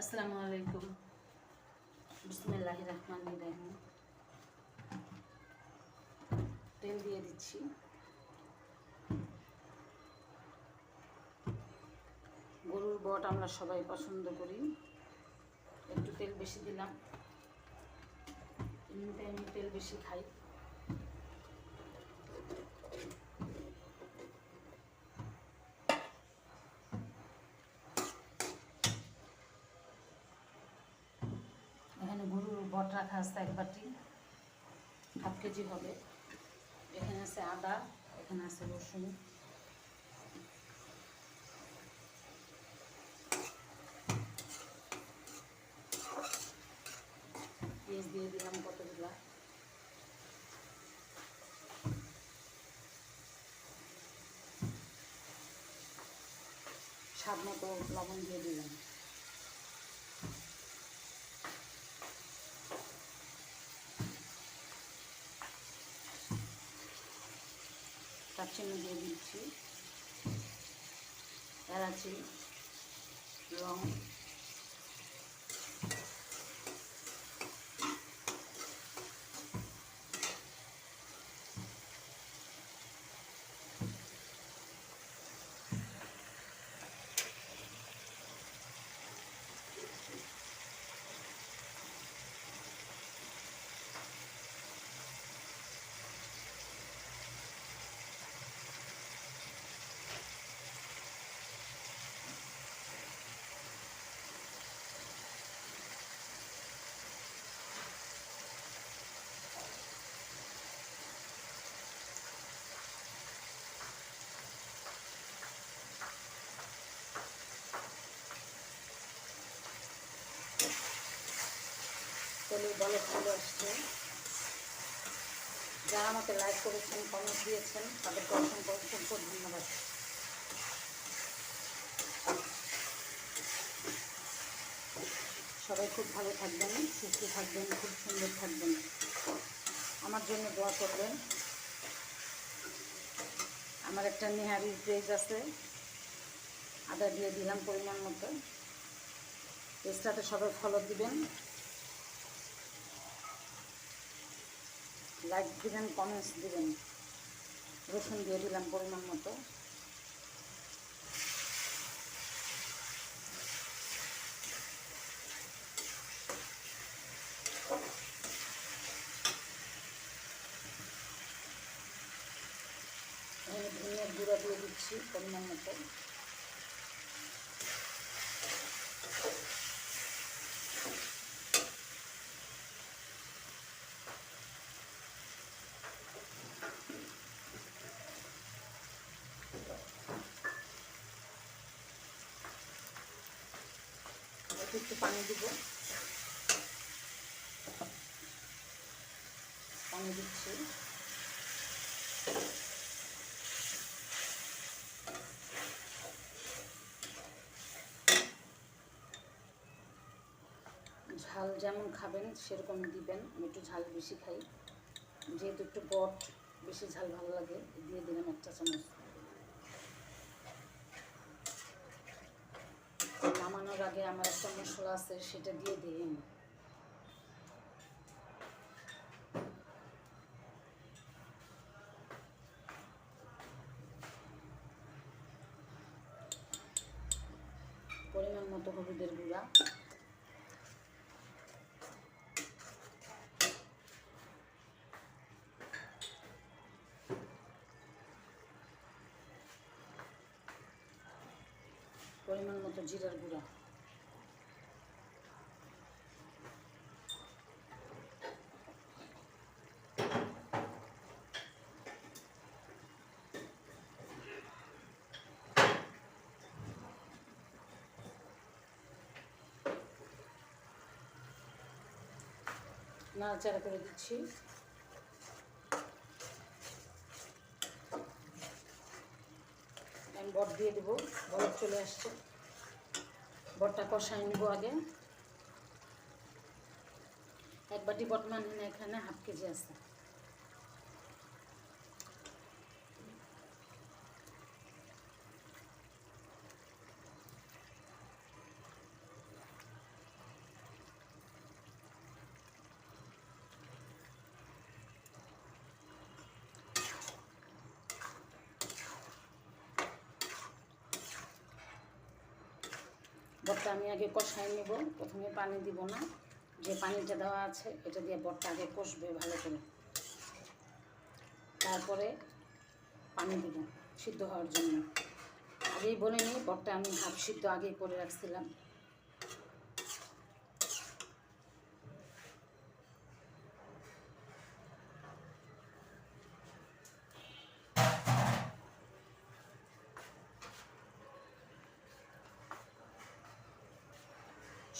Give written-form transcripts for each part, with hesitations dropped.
আসসালামু আলাইকুম। বিসমিল্লাহির রহমানির রহিম। তেল দিয়ে দিচ্ছি। গরুর বট আমরা সবাই পছন্দ করি, একটু তেল বেশি দিলাম। এমনিতে আমি তেল বেশি খাই। এখানে গরুর বট রাখা আছে 1 বাটি, হাফ কেজি হবে। এখানে আছে আদা, এখানে আছে রসুন, পেঁয়াজ দিয়ে দিলাম কতগুলা, স্বাদ মতো লবণ দিয়ে দিলাম। দারচিনি দিয়ে দিচ্ছি, এলাচি, লং, তেলের বলক চলে আসছে। যারা আমাকে লাইক করেছেন, কমেন্ট দিয়েছেন, তাদেরকে অসংখ্য অসংখ্য ধন্যবাদ। সবাই খুব ভালো থাকবেন, সুস্থ থাকবেন, খুব সুন্দর থাকবেন। আমার জন্য দোয়া করবেন। আমার একটা নেহারির পেজ আছে, আদা দিয়ে দিলাম পরিমাণ মতো। পেজটাতে সবাই ফলো দিবেন, লাইক দিবেন, কমেন্টস দিবেন। রসুন দিয়ে দিলাম পরিমাণ মতো। ধনিয়ার গুঁড়া দিয়ে দিচ্ছি পরিমাণ মতো। একটু পানি দিব, পানি দিচ্ছি। ঝাল যেমন খাবেন সেরকম দিবেন। আমি একটু ঝাল বেশি খাই, যেহেতু একটু বট বেশি ঝাল ভালো লাগে, দিয়ে দিলাম 1 চা চামচ। নামানোর আগে আমার একটা মশলা আছে, সেটা দিয়ে দিন। পরিমাণ মতো হলুদের গুঁড়া, পরিমাণ মতো জিরার গুঁড়া, নাড়াচাড়া করে দিচ্ছি। আমি বট দিয়ে দেবো, বট চলে আসছে। বটটা কষাই নেব আগে। 1 বাটি বট মানে এখানে হাফ কেজি আছে। বটটা আমি আগে কষাই নেব। প্রথমে পানি দিব না, যে পানিটা দেওয়া আছে এটা দিয়ে বটটা আগে কষবে ভালো করে, তারপরে পানি দিব সিদ্ধ হওয়ার জন্য। আগেই বলে নিই, বটটা আমি হাফ সিদ্ধ আগেই করে রাখছিলাম।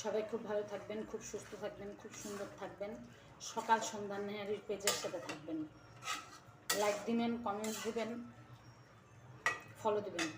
সবাই খুব ভালো থাকবেন, খুব সুস্থ থাকবেন, খুব সুন্দর থাকবেন। সকাল সন্ধ্যা নেহারির পেজের সাথে থাকবেন। লাইক দিবেন, কমেন্টস দিবেন, ফলো দিবেন।